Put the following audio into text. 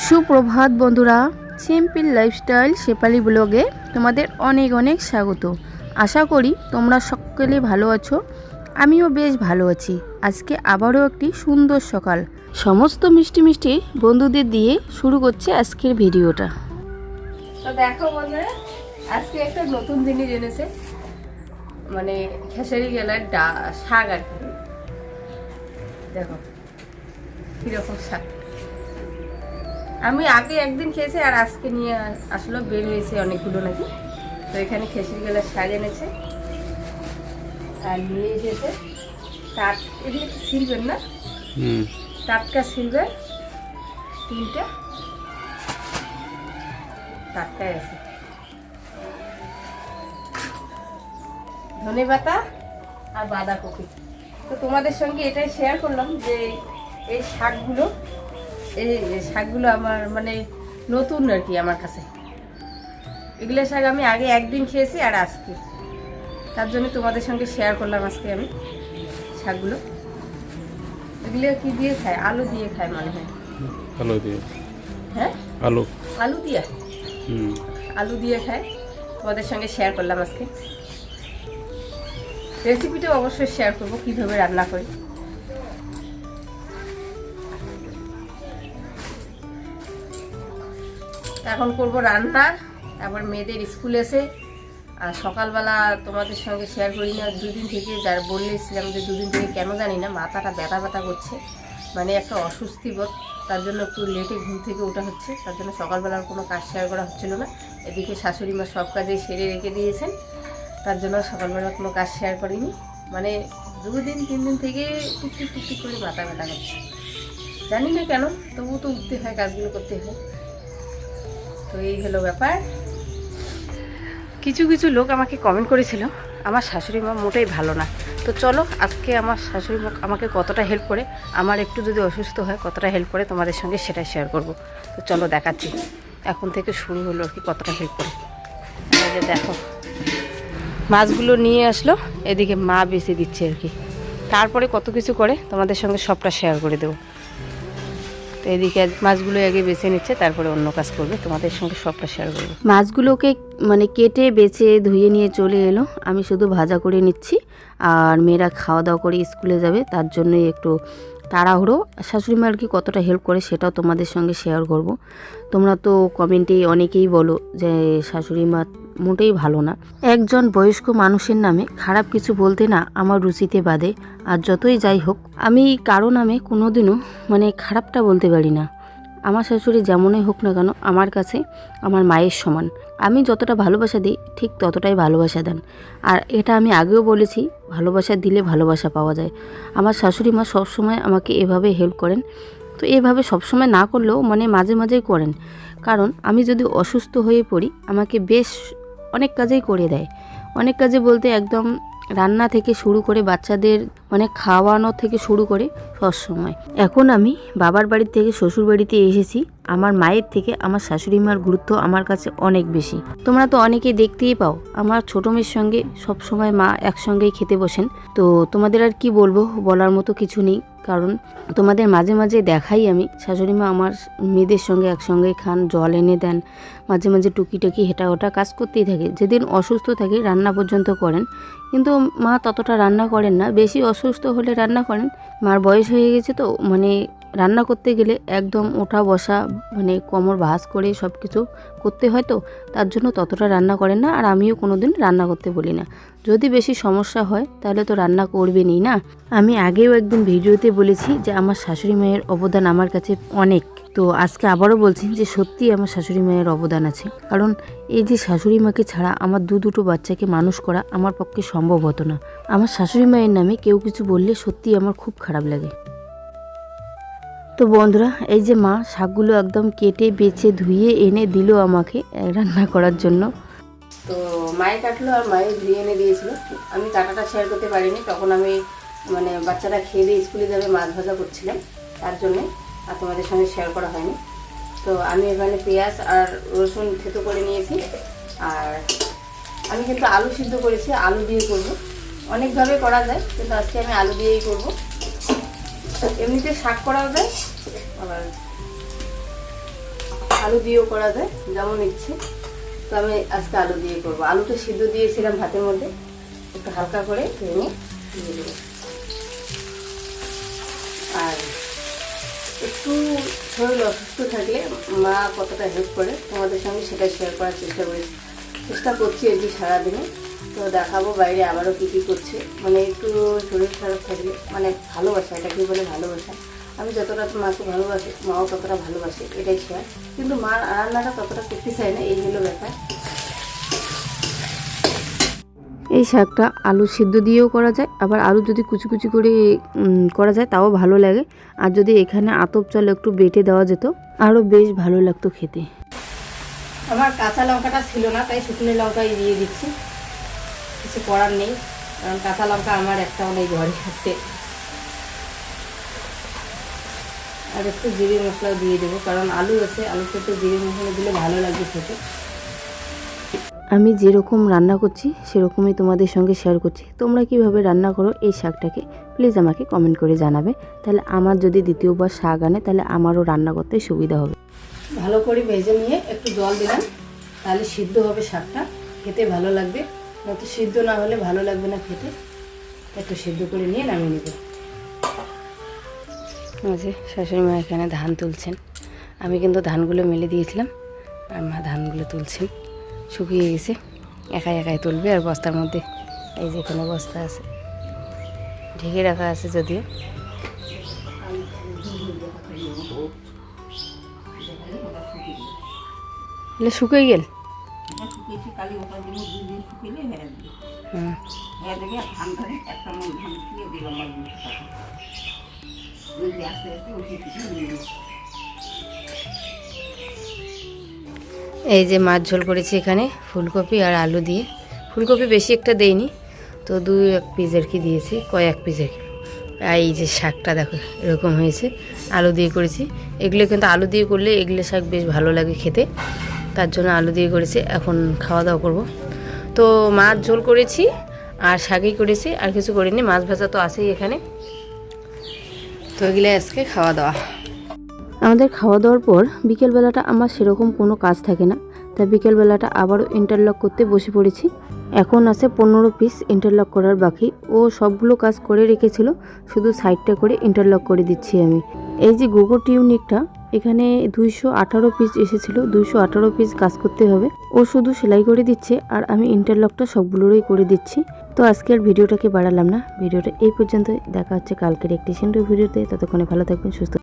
সুপ্রভাত বন্ধুরা, simple lifestyle Shefali ব্লগে তোমাদের অনেক অনেক স্বাগত। আশা করি তোমরা সকলে ভালো আছো, আমিও বেশ ভালো আছি। আজকে আবারও একটি সুন্দর সকাল, সমস্ত মিষ্টি মিষ্টি বন্ধুদের দিয়ে শুরু করছে আজকের ভিডিওটা। তো দেখো বন্ধুরা, আজকে একটা নতুন জিনিস এনেছে, মানে খেসারি গেলার শাক আর কি। দেখো কিরকম শাক, আমি আগে একদিন খেয়েছি আর আজকে নিয়ে আসলে বের হয়েছে অনেকগুলো নাকি। তো এখানে খেসারি গেলার শাক এনেছে আর নিয়ে এসেছে এগুলো কি সিলবেন না, টাটকা সিলবেন, তিনটা টাটকাই আছে, ধনেপাতা আর বাঁধাকপি। তো তোমাদের সঙ্গে এটাই শেয়ার করলাম যে এই শাকগুলো আমার মানে নতুন আর কি আমার কাছে। এগুলো শাক আমি আগে একদিন খেয়েছি আর আজকে, তার জন্য তোমাদের সঙ্গে শেয়ার করলাম আজকে আমি শাকগুলো। এগুলো কি দিয়ে খায়? আলু দিয়ে খায় মনে হয়। আলু দিয়ে? হ্যাঁ, আলু দিয়ে আলু দিয়ে খায়। তোমাদের সঙ্গে শেয়ার করলাম আজকে। রেসিপিটা অবশ্যই শেয়ার করবো কীভাবে রান্না করি। এখন করব রান্না, তারপর মেয়েদের স্কুল এসে। আর সকালবেলা তোমাদের সঙ্গে শেয়ার করি না, দুদিন থেকে যার বললেছিলাম যে দুদিন থেকে কেন জানি না মাথাটা ব্যথা ব্যথা করছে, মানে একটা অস্বস্তি বোধ। তার জন্য একটু লেটে ঘুম থেকে ওঠা হচ্ছে, তার জন্য সকালবেলার কোনো কাজ শেয়ার করা হচ্ছিল না। এদিকে শাশুড়ি মা সব কাজেই সেরে রেখে দিয়েছেন, তার জন্য সকালবেলা কোনো কাজ শেয়ার করিনি। মানে 2-3 দিন থেকে টুকটুক টুকটুক করে মাথা ব্যথা করছে, জানি না কেন, তবু তো উঠতে হয়, কাজগুলো করতে হয়। তো এই হলো ব্যাপার। কিছু কিছু লোক আমাকে কমেন্ট করেছিল আমার শাশুড়ি মা মোটেই ভালো না। তো চলো আজকে আমার শাশুড়ি মা আমাকে কতটা হেল্প করে, আমার একটু যদি অসুস্থ হয় কতটা হেল্প করে তোমাদের সঙ্গে সেটাই শেয়ার করব। তো চলো দেখাচ্ছি এখন থেকে শুরু হলো আর কি, কতটা হেল্প করে। এই যে দেখো মাছগুলো নিয়ে আসলো, এদিকে মা বেছে দিচ্ছে আর কি, তারপরে কত কিছু করে তোমাদের সঙ্গে সবটা শেয়ার করে দেবো। তো এদিকে মাছগুলো আগে বেছে নিচ্ছে, তারপরে অন্য কাজ করবে, তোমাদের সঙ্গে সবটা শেয়ার করবে। মাছগুলোকে মানে কেটে বেছে ধুয়ে নিয়ে চলে এলো, আমি শুধু ভাজা করে নিচ্ছি। আর মেয়েরা খাওয়া দাওয়া করে স্কুলে যাবে, তার জন্যই একটু তাড়াহুড়ো। শাশুড়ি মা আর কি কতটা হেল্প করে সেটাও তোমাদের সঙ্গে শেয়ার করব। তোমরা তো কমেন্টে অনেকেই বলো যে শাশুড়ি মা মোটেই ভালো না। একজন বয়স্ক মানুষের নামে খারাপ কিছু বলতে না আমার রুচিতে বাধে। আর যতই যাই হোক, আমি কারো নামে কোনোদিনও মানে খারাপটা বলতে পারি না। আমার শাশুড়ি যেমনই হোক না কেন আমার কাছে আমার মায়ের সমান। আমি যতটা ভালোবাসা দিই ঠিক ততটাই ভালোবাসা দেন। আর এটা আমি আগেও বলেছি, ভালোবাসা দিলে ভালোবাসা পাওয়া যায়। আমার শাশুড়ি মা সবসময় আমাকে এভাবে হেল্প করেন। তো এভাবে সবসময় না করলেও মানে মাঝে মাঝেই করেন, কারণ আমি যদি অসুস্থ হয়ে পড়ি আমাকে বেশ অনেক কাজেই করে দেয়। অনেক কাজে বলতে একদম রান্না থেকে শুরু করে বাচ্চাদের মানে খাওয়ানো থেকে শুরু করে সবসময়। এখন আমি বাবার বাড়ি থেকে শ্বশুর বাড়িতে এসেছি, আমার মায়ের থেকে আমার শাশুড়ি মার গুরুত্ব আমার কাছে অনেক বেশি। তোমরা তো অনেকেই দেখতেই পাও আমার ছোটো মেয়ের সঙ্গে সবসময় মা একসঙ্গেই খেতে বসেন। তো তোমাদের আর কি বলবো, বলার মতো কিছু নেই, কারণ তোমাদের মাঝে মাঝে দেখাই আমি শাশুড়ি মা আমার মেয়েদের সঙ্গে একসঙ্গেই খান, জল এনে দেন, মাঝে মাঝে টুকিটাকি হেঁটা ওটা কাজ করতেই থাকে। যেদিন অসুস্থ থাকে রান্না পর্যন্ত করেন, কিন্তু মা ততটা রান্না করেন না, বেশি অসুস্থ হলে রান্না করেন। মার বয়স হয়ে গেছে তো মানে রান্না করতে গেলে একদম ওঠা বসা মানে কোমর ভাঁজ করে সব কিছু করতে হয়, তো তার জন্য ততটা রান্না করেন না। আর আমিও কোনো দিন রান্না করতে বলি না, যদি বেশি সমস্যা হয় তাহলে তো রান্না করবেনই না। আমি আগেও একদিন ভিডিওতে বলেছি যে আমার শাশুড়ি মায়ের অবদান আমার কাছে অনেক। তো আজকে আবারও বলছি যে সত্যি আমার শাশুড়ি মায়ের অবদান আছে, কারণ এই যে শাশুড়ি মাকে ছাড়া আমার দুটো বাচ্চাকে মানুষ করা আমার পক্ষে সম্ভব হতো না। আমার শাশুড়ি মায়ের নামে কেউ কিছু বললে সত্যি আমার খুব খারাপ লাগে। তো বন্ধুরা, এই যে মা শাকগুলো একদম কেটে বেছে ধুয়ে এনে দিল আমাকে রান্না করার জন্য। তো মায়ে কাটলো আর মায়ে ধুয়ে এনে দিয়েছিল, আমি কাটাটা শেয়ার করতে পারিনি, তখন আমি মানে বাচ্চারা খেয়ে দিয়ে স্কুলে যাবে মাছ ভাজা করছিলাম, তার জন্যে আর তোমাদের সঙ্গে শেয়ার করা হয়নি। তো আমি এখানে পেঁয়াজ আর রসুন থেতো করে নিয়েছি। আর আমি কিন্তু আলু সিদ্ধ করেছি, আলু দিয়ে করব, অনেকভাবে করা যায় কিন্তু আজকে আমি আলু দিয়েই করব। এমনিতে শাক করাও যায়, আবার আলু দিয়েও করা যায়, যেমন ইচ্ছে। তো আমি আজকে আলু দিয়ে করবো। আলুটা সিদ্ধ দিয়েছিলাম ভাতের মধ্যে, একটু হালকা করে ভেঙে দিয়ে দেবো। আর একটু শরীর অসুস্থ থাকলে মা কতটা হেল্প করে তোমাদের সঙ্গে সেটা শেয়ার করার চেষ্টা করছি আর কি সারাদিনে। তো দেখাবো বাইরে আবারও কী কী করছে। মানে একটু শরীর খারাপ থাকলে, মানে ভালোবাসা, এটাকে বলে ভালোবাসা। আমি যতটা মাকে ভালোবাসি, মাও ততটা ভালোবাসে, এটাই শেয়ার। কিন্তু মার রান্নাটা ততটা করতে চায় না, এই হলো ব্যাপার। এই শাকটা আলু সিদ্ধ দিয়েও করা যায়, আবার আলু যদি কুচি কুচি করে করা যায় তাও ভালো লাগে। আর যদি এখানে আতপ চাল একটু বেটে দেওয়া যেত আরও বেশ ভালো লাগতো খেতে। আমার কাঁচা লঙ্কাটা ছিল না, তাই শুকনো লঙ্কাই দিয়ে দিচ্ছি। কিছু করার নেই, কারণ কাঁচা লঙ্কা আমার একটাও নেই ঘরে আছে। আর একটু জিরে মশলাও দিয়ে দেবো, কারণ আলু আছে, আলুর সাথে জিরে মশলা দিলে ভালো লাগবে খেতে। আমি যেরকম রান্না করছি সেরকমই তোমাদের সঙ্গে শেয়ার করছি। তোমরা কিভাবে রান্না করো এই শাকটাকে প্লিজ আমাকে কমেন্ট করে জানাবে। তাহলে আমার যদি দ্বিতীয়বার শাক আনে তাহলে আমারও রান্না করতে সুবিধা হবে। ভালো করে ভেজে নিয়ে একটু জল দিলাম, তাহলে সিদ্ধ হবে শাকটা, খেতে ভালো লাগবে। নয়তো সিদ্ধ না হলে ভালো লাগবে না খেতে। একটু সিদ্ধ করে নিয়ে নামিয়ে নেব। মাঝে শাশুড়ি মা এখানে ধান তুলছেন। আমি কিন্তু ধানগুলো মেলে দিয়েছিলাম, আর মা ধানগুলো তুলছেন। শুকিয়ে গেছে, একাই একাই তুলবে। আর বস্তার মধ্যে এই যে এখানে বস্তা আছে, ঢেকে রাখা আছে যদিও। শুকিয়ে গেল। এই যে মাছ ঝোল করেছি এখানে ফুলকপি আর আলু দিয়ে। ফুলকপি বেশি একটা দেইনি, তো 2-1 পিস আর কি দিয়েছি, কয়েক পিস আর কি। আর এই যে শাকটা দেখো এরকম হয়েছে, আলু দিয়ে করেছি। এগুলো কিন্তু আলু দিয়ে করলে এগুলো শাক বেশ ভালো লাগে খেতে, তার জন্য আলু দিয়ে করেছি। এখন খাওয়া দাওয়া করব। তো মাছ ঝোল করেছি আর শাকই করেছি, আর কিছু করিনি। মাছ ভাজা তো আছেই এখানে। তো এগুলো আজকে খাওয়া দাওয়া। আমাদের খাওয়া দাওয়ার পর বিকেলবেলাটা আমার সেরকম কোনো কাজ থাকে না, তাই বিকেলবেলাটা আবারও ইন্টারলক করতে বসে পড়েছি। এখন আছে 15 পিস ইন্টারলক করার বাকি। ও সবগুলো কাজ করে রেখেছিল, শুধু সাইডটা করে ইন্টারলক করে দিচ্ছি আমি। এই যে গোগো টিউনিকটা, এখানে 218 পিস এসেছিলো, 218 পিস কাজ করতে হবে। ও শুধু সেলাই করে দিচ্ছে আর আমি ইন্টারলকটা সবগুলোরই করে দিচ্ছি। তো আজকের ভিডিওটাকে বাড়ালাম না, ভিডিওটা এই পর্যন্ত। দেখা হচ্ছে কালকের একটি সুন্দর ভিডিওতে। ততক্ষণে ভালো থাকবেন, সুস্থ।